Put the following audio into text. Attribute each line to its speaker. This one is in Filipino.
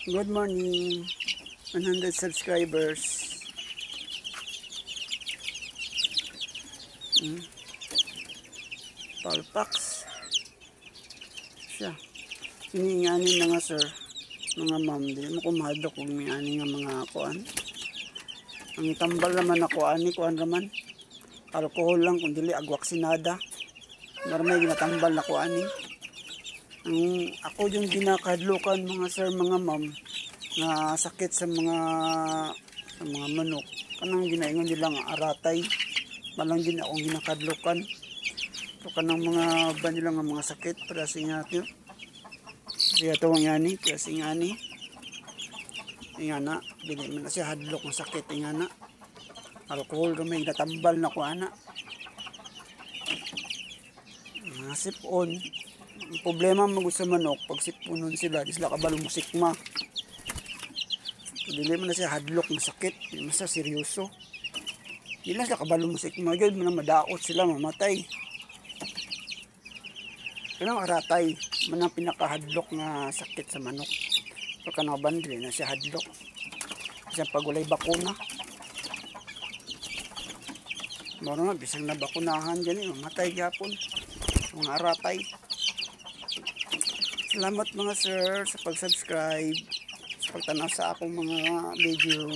Speaker 1: Good morning, 100 subscribers. Palpax siya. Iniingani na nga sir, mga ma'am, di mo kumadok kung may ani nga mga kuan. Ang tambal naman na kuan raman. Alcohol lang kung dili agwaksinada. Marmay ginatambal na kuan ni. Ang ako yung ginakadlukan mga sir, mga ma'am, na sakit sa mga manok. Kanang ginaingon nilang aratay. Malang din akong ginakadlukan. So kanang mga ba nila nga mga sakit para sa inyo. Siya to ang yani, para sa ingani. Ingana, dili man na siya hadlok ng sakit ingana. Alcohol gamay natambal na ko ana. Mga sipon. Ang problema mag sa manok, pag sipunon sila, di sila kabalong musikma. Dili man na siya hadlok ng sakit, di man siya seryoso. Di lang sila kabalong musikma, yun man madaot sila, mamatay. Kanang aratay, man ang pinakahadlok nga sakit sa manok. So kanang bandre na siya hadlok. Kasi pagulay bakuna. Maro na, bisang nabakunahan dyan, mamatay gyapon. Mga aratay. Salamat mga sir sa pag-subscribe, sa pagtanaw sa akong mga video.